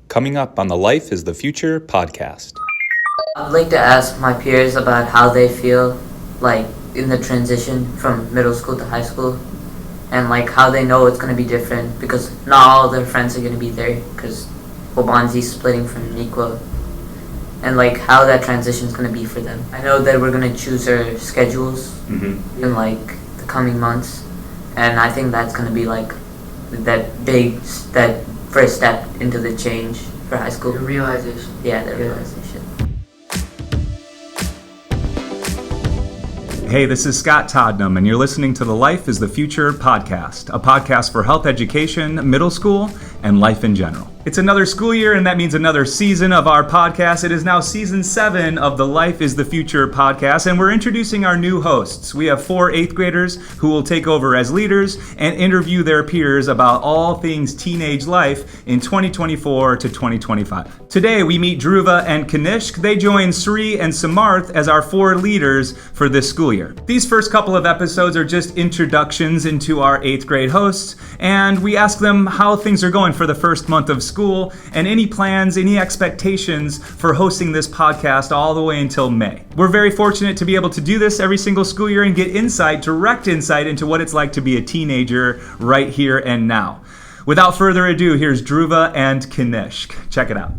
coming up on the Life is the Future podcast. I'd like to ask my peers about how they feel like in the transition from middle school to high school, and like how they know it's going to be different because not all their friends are going to be there because Wabanzi's splitting from Nikwa, and like how that transition is going to be for them. I know that we're going to choose our schedules in like the coming months, and I think that's going to be like that first step into the change for high school. The realization. Yeah, the realization. Hey, this is Scott Todnam, and you're listening to the Life is the Future podcast, a podcast for health education, middle school, and life in general. It's another school year, and that means another season of our podcast. It is now season 7 of the Life is the Future podcast, and we're introducing our new hosts. We have 4 8th graders who will take over as leaders and interview their peers about all things teenage life in 2024 to 2025. Today, we meet Dhruva and Kanishk. They join Sri and Samarth as our 4 leaders for this school year. These first couple of episodes are just introductions into our 8th grade hosts, and we ask them how things are going for the first month of school and any plans, any expectations for hosting this podcast all the way until May. We're very fortunate to be able to do this every single school year and get direct insight into what it's like to be a teenager right here and now. Without further ado, here's Dhruva and Kanishk. Check it out.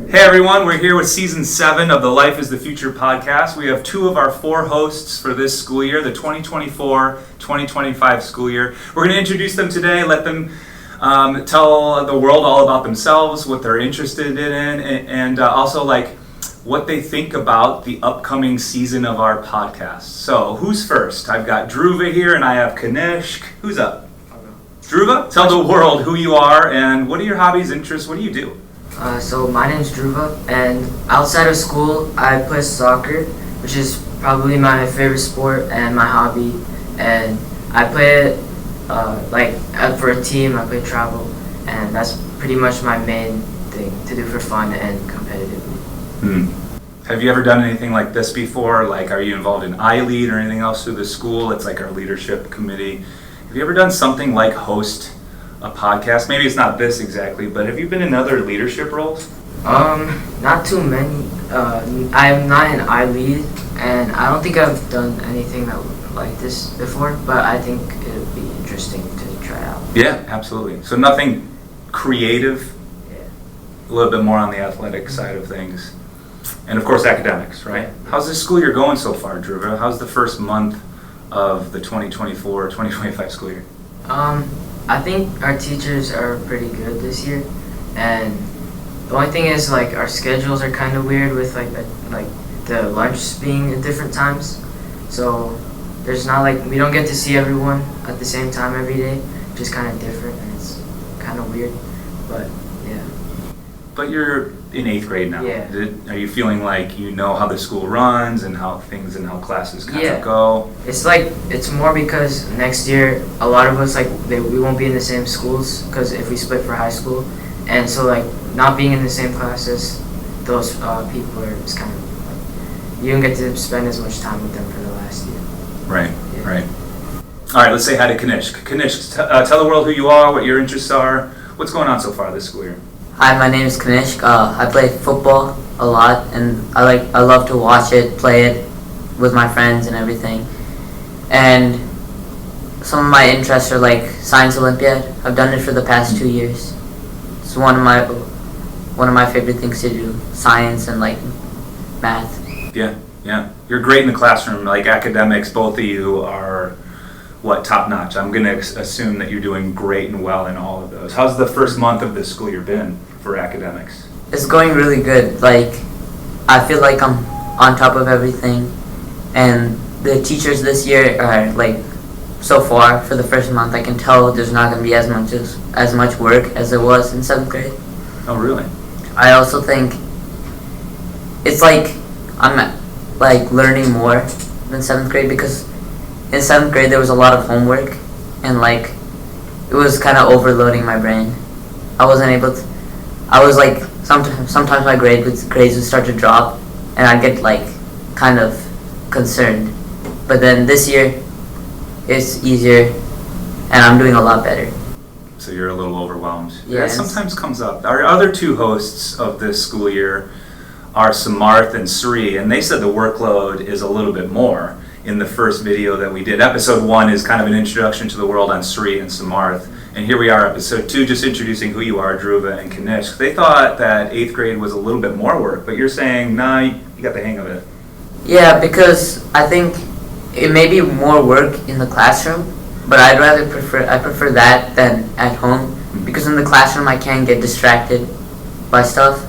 Hey everyone, we're here with season 7 of the Life is the Future podcast. We have 2 of our 4 hosts for this school year, the 2024-2025 school year. We're going to introduce them today, let them tell the world all about themselves, what they're interested in, and also like what they think about the upcoming season of our podcast. So who's first? I've got Dhruva here and I have Kanishk. Who's up? Dhruva, tell the world who you are and what are your hobbies, interests, what do you do? So my name's Dhruva, and outside of school, I play soccer, which is probably my favorite sport and my hobby. And I play it for a team. I play travel, and that's pretty much my main thing to do for fun and competitively. Have you ever done anything like this before? Like, are you involved in iLead or anything else through the school? It's like our leadership committee. Have you ever done something like host a podcast? Maybe it's not this exactly, but have you been in other leadership roles? Not too many. I'm not in iLead, and I don't think I've done anything like this before, but I think it would be interesting to try out. Yeah, absolutely. So nothing creative, a little bit more on the athletic side of things. And of course academics, right? How's this school year going so far, Dhruva? How's the first month of the 2024-2025 school year? I think our teachers are pretty good this year, and the only thing is like our schedules are kind of weird with like the lunch being at different times. So there's not like we don't get to see everyone at the same time every day, which is kind of different and it's kind of weird. But yeah. But you're in 8th grade now. Yeah. Are you feeling like you know how the school runs and how things and how classes kind of go? It's more because next year a lot of us we won't be in the same schools because if we split for high school, and so like not being in the same classes, those people are just kind of like you don't get to spend as much time with them for the last year. Right. All right, let's say hi to Kanishk. Kanishk, tell the world who you are, what your interests are. What's going on so far this school year? Hi, my name is Kanishk. I play football a lot, and I love to watch it, play it with my friends and everything. And some of my interests are like Science Olympiad. I've done it for the past 2 years. It's one of my favorite things to do, science and like math. Yeah. You're great in the classroom. Like academics, both of you are top notch. I'm going to assume that you're doing great and well in all of those. How's the first month of this school year been for academics? It's going really good. Like, I feel like I'm on top of everything, and the teachers this year are like, so far for the first month, I can tell there's not going to be as much work as there was in 7th grade. Oh, really? I also think it's like I'm like learning more than 7th grade because in 7th grade there was a lot of homework and like it was kind of overloading my brain. I was like sometimes my grades would start to drop and I'd get like kind of concerned. But then this year it's easier and I'm doing a lot better. So you're a little overwhelmed. Yeah, That sometimes comes up. Our other two hosts of this school year are Samarth and Sri, and they said the workload is a little bit more in the first video that we did. Episode 1 is kind of an introduction to the world on Sri and Samarth. And here we are, episode 2, just introducing who you are, Dhruva and Kanishk. They thought that 8th grade was a little bit more work, but you're saying, nah, you got the hang of it. Yeah, because I think it may be more work in the classroom, but I prefer that than at home, because in the classroom I can get distracted by stuff,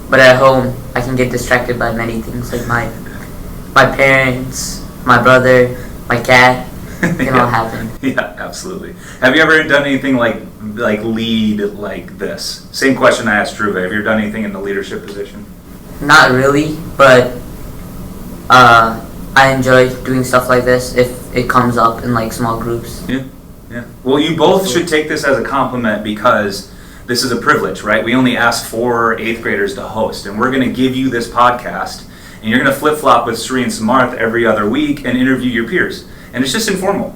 but at home I can get distracted by many things, like my parents, my brother, my cat. It can all happen. Yeah, absolutely. Have you ever done anything like lead like this? Same question I asked Dhruva. Have you ever done anything in the leadership position? Not really, but I enjoy doing stuff like this if it comes up in like small groups. Yeah. Well, you both should take this as a compliment because this is a privilege, right? We only ask 4 8th graders to host, and we're going to give you this podcast, and you're going to flip-flop with Sri and Samarth every other week and interview your peers. And it's just informal.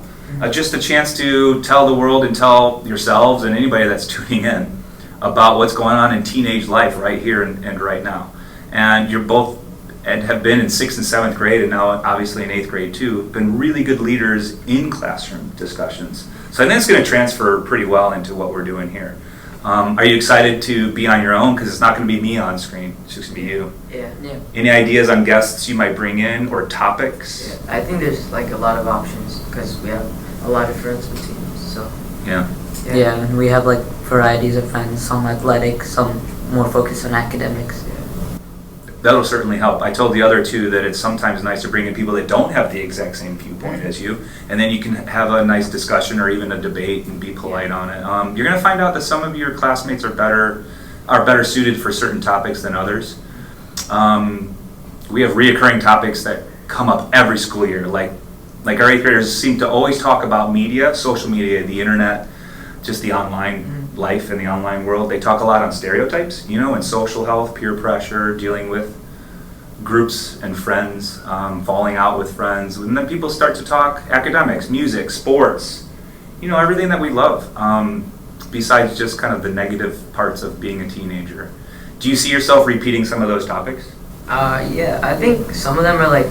Just a chance to tell the world and tell yourselves and anybody that's tuning in about what's going on in teenage life right here and right now. And you're both and have been in 6th and 7th grade, and now obviously in 8th grade too, been really good leaders in classroom discussions. So I think it's going to transfer pretty well into what we're doing here. Are you excited to be on your own? Because it's not going to be me on screen. It's just going to be you. Yeah. Any ideas on guests you might bring in or topics? Yeah. I think there's like a lot of options because we have a lot of friends with teams. So Yeah. Yeah, and we have like varieties of friends, some athletic, some more focused on academics. That'll certainly help. I told the other two that it's sometimes nice to bring in people that don't have the exact same viewpoint as you, and then you can have a nice discussion or even a debate and be polite on it. You're going to find out that some of your classmates are better suited for certain topics than others. We have reoccurring topics that come up every school year, like our 8th graders seem to always talk about media, social media, the internet, just the online life in the online world. They talk a lot on stereotypes, and social health, peer pressure, dealing with groups and friends, falling out with friends. And then people start to talk academics, music, sports, everything that we love, besides just kind of the negative parts of being a teenager. Do you see yourself repeating some of those topics? Yeah, I think some of them are like,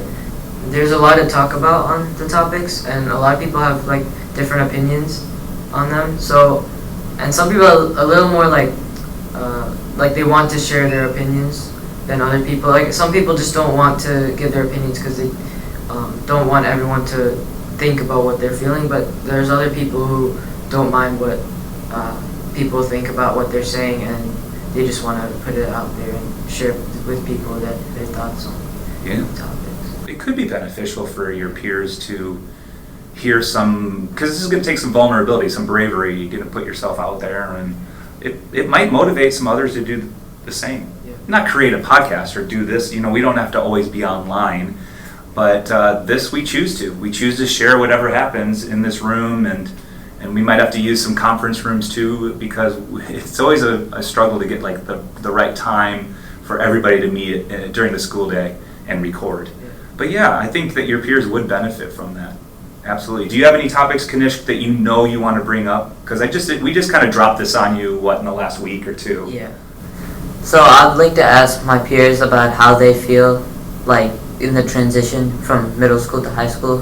there's a lot to talk about on the topics, and a lot of people have like different opinions on them. So, and some people are a little more like they want to share their opinions than other people. Like some people just don't want to give their opinions because they don't want everyone to think about what they're feeling. But there's other people who don't mind what people think about what they're saying, and they just want to put it out there and share with people their thoughts on topics. It could be beneficial for your peers to hear some, because this is going to take some vulnerability, some bravery. You're going to put yourself out there, and it might motivate some others to do the same. Yeah. Not create a podcast or do this. We don't have to always be online, but this we choose to. We choose to share whatever happens in this room, and we might have to use some conference rooms too, because it's always a struggle to get like the right time for everybody to meet during the school day and record. Yeah. But yeah, I think that your peers would benefit from that. Absolutely. Do you have any topics, Kanishk, that you want to bring up? Because we just kind of dropped this on you, in the last week or two? Yeah. So I'd like to ask my peers about how they feel like in the transition from middle school to high school,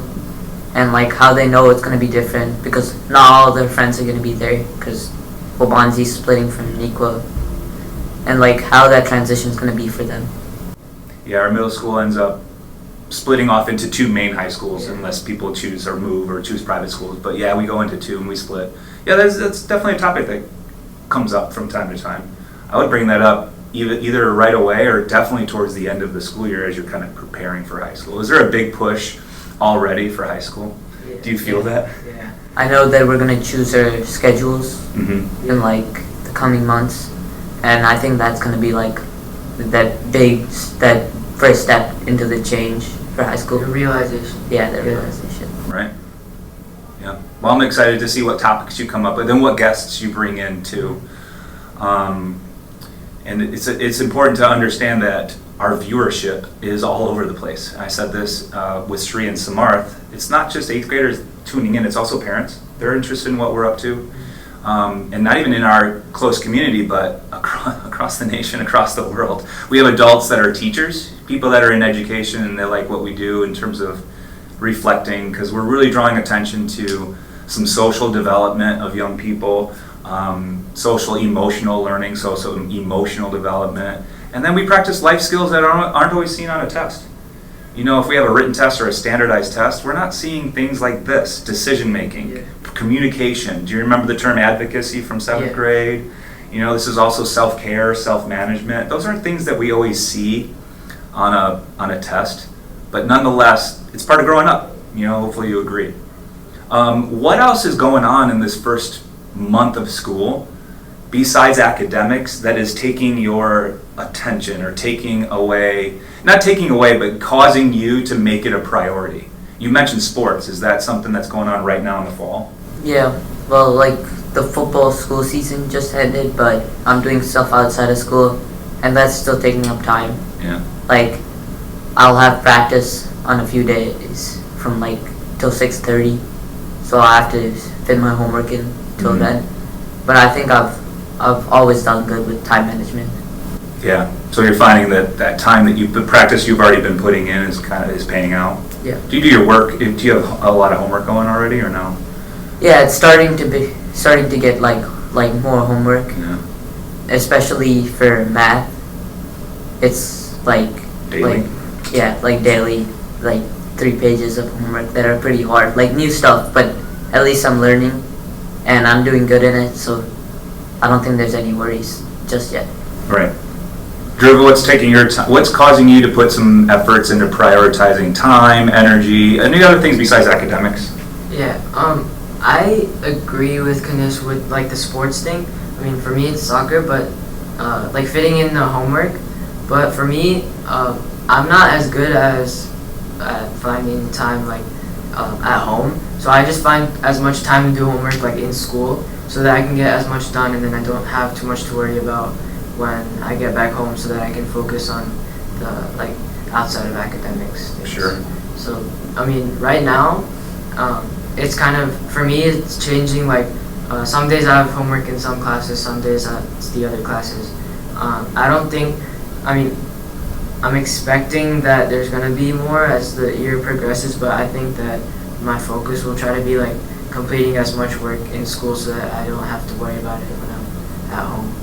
and like how they know it's going to be different because not all their friends are going to be there because Bobanzi's splitting from Nikwa, and like how that transition is going to be for them. Yeah, our middle school ends up splitting off into 2 main high schools unless people choose or move or choose private schools. But yeah, we go into 2 and we split. Yeah, that's definitely a topic that comes up from time to time. I would bring that up either right away or definitely towards the end of the school year as you're kind of preparing for high school. Is there a big push already for high school? Yeah. Do you feel that? Yeah. I know that we're going to choose our schedules in like the coming months, and I think that's going to be like that first step into the change for high school. The realization. Yeah, the realization. Right. Yeah. Well, I'm excited to see what topics you come up with and what guests you bring in too. And it's important to understand that our viewership is all over the place. I said this with Sri and Samarth. It's not just 8th graders tuning in, it's also parents. They're interested in what we're up to. and not even in our close community, but across the nation, across the world. We have adults that are teachers, people that are in education, and they like what we do in terms of reflecting, because we're really drawing attention to some social development of young people, social emotional learning, social emotional development, and then we practice life skills that aren't always seen on a test. You know, if we have a written test or a standardized test, we're not seeing things like this: decision making, communication. Do you remember the term advocacy from 7th grade? You know, this is also self-care, self-management. Those aren't things that we always see on a test, but nonetheless, it's part of growing up. You know, hopefully you agree. What else is going on in this first month of school besides academics that is taking your attention, or not taking away, but causing you to make it a priority? You mentioned sports. Is that something that's going on right now in the fall? Yeah, well, like the football school season just ended, but I'm doing stuff outside of school, and that's still taking up time. Yeah. Like, I'll have practice on a few days from like till 6:30, so I have to fit my homework in till then. But I think I've always done good with time management. Yeah. So you're finding that time that the practice you've already been putting in is paying out. Yeah. Do you do your work? Do you have a lot of homework going already, or no? Yeah, it's starting to get like more homework, Yeah. especially for math. It's like Daily? like daily, like 3 pages of homework that are pretty hard, like new stuff, but at least I'm learning and I'm doing good in it, so I don't think there's any worries just yet. Right. Dhruva, what's taking your time? What's causing you to put some efforts into prioritizing time, energy, and the other things besides academics? Yeah, I agree with Kanishk with like the sports thing. I mean, for me it's soccer, but like fitting in the homework. But for me, I'm not as good as at finding time like at home. So I just find as much time to do homework like in school, so that I can get as much done, and then I don't have too much to worry about when I get back home, so that I can focus on the like outside of academics things. Sure. So I mean, right now, it's kind of, for me, it's changing. Like some days I have homework in some classes, some days it's the other classes. I don't think. I mean, I'm expecting that there's gonna be more as the year progresses, but I think that my focus will try to be like completing as much work in school, so that I don't have to worry about it when I'm at home.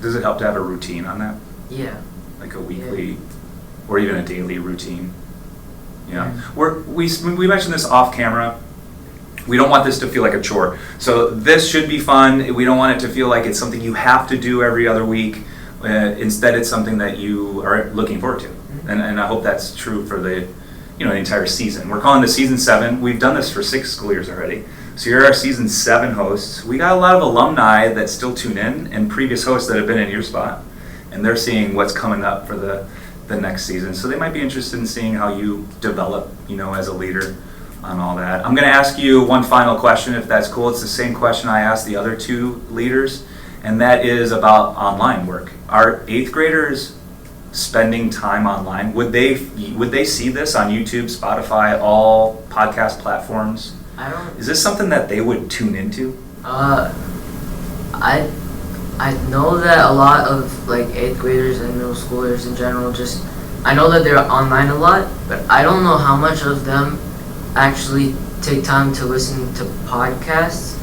Does it help to have a routine on that? Yeah. Like a weekly or even a daily routine? Yeah. Mm-hmm. We mentioned this off camera. We don't want this to feel like a chore. So this should be fun. We don't want it to feel like it's something you have to do every other week. Instead, it's something that you are looking forward to. Mm-hmm. And I hope that's true for the entire season. We're calling this season 7. We've done this for 6 school years already. So you're our season 7 hosts. We got a lot of alumni that still tune in, and previous hosts that have been in your spot, and they're seeing what's coming up for the next season. So they might be interested in seeing how you develop, as a leader on all that. I'm going to ask you one final question, if that's cool. It's the same question I asked the other 2 leaders, and that is about online work. Are 8th graders spending time online? Would they see this on YouTube, Spotify, all podcast platforms? Is this something that they would tune into? I know that a lot of like 8th graders and middle schoolers in general I know that they're online a lot, but I don't know how much of them actually take time to listen to podcasts,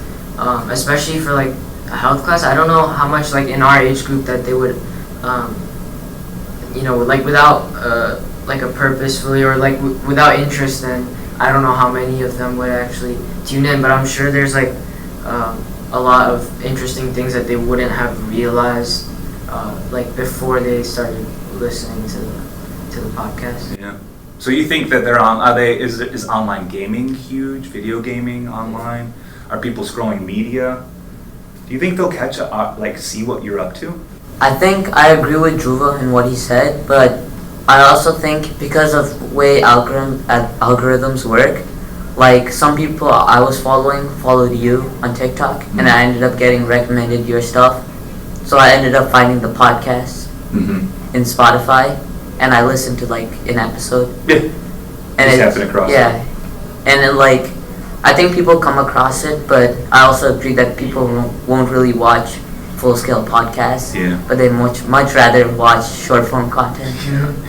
especially for like a health class. I don't know how much like in our age group that they would, like without like a purposefully or like without interest, then I don't know how many of them would actually tune in, but I'm sure there's like a lot of interesting things that they wouldn't have realized like before they started listening to the podcast. Yeah. So you think that is online gaming huge? Video gaming online? Are people scrolling media? Do you think they'll catch see what you're up to? I think I agree with Dhruva in what he said, but I also think because of the way algorithms work, like some people I was followed you on TikTok, and I ended up getting recommended your stuff. So I ended up finding the podcast in Spotify, and I listened to like an episode. Yeah. And just happened across. Yeah. And then I think people come across it, but I also agree that people won't really watch full-scale podcasts. Yeah. But they much rather watch short-form content.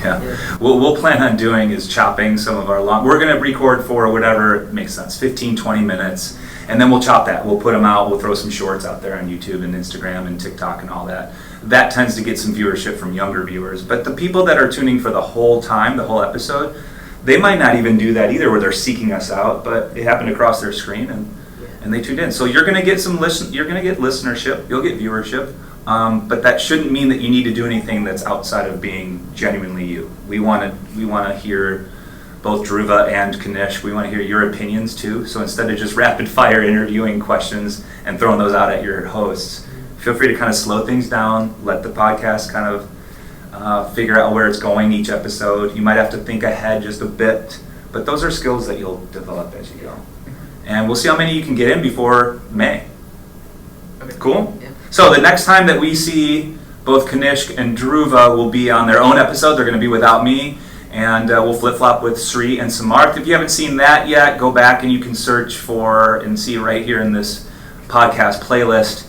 Yeah. What we'll plan on doing is chopping some of our long. We're going to record for whatever makes sense, 15, 20 minutes, and then we'll chop that. We'll put them out. We'll throw some shorts out there on YouTube and Instagram and TikTok and all that. That tends to get some viewership from younger viewers. But the people that are tuning for the whole time, the whole episode, they might not even do that either, where they're seeking us out, but it happened across their screen and they tuned in. So you're going to get you're going to get listenership, you'll get viewership, but that shouldn't mean that you need to do anything that's outside of being genuinely you. We want to hear both Dhruva and Kanishk. We want to hear your opinions too. So instead of just rapid fire interviewing questions and throwing those out at your hosts, feel free to kind of slow things down, let the podcast kind of figure out where it's going each episode. You might have to think ahead just a bit, but those are skills that you'll develop as you go. And we'll see how many you can get in before May. Okay. Cool? Yeah. So the next time that we see both Kanishk and Dhruva will be on their own episode. They're going to be without me. And we'll flip-flop with Sri and Samarth. If you haven't seen that yet, go back and you can search for and see right here in this podcast playlist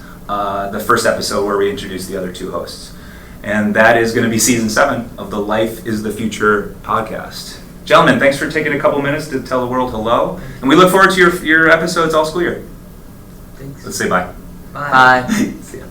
the first episode where we introduce the other two hosts. And that is going to be season 7 of the Life is the Future podcast. Gentlemen, thanks for taking a couple minutes to tell the world hello. And we look forward to your episodes all school year. Thanks. Let's say bye. Bye. See ya.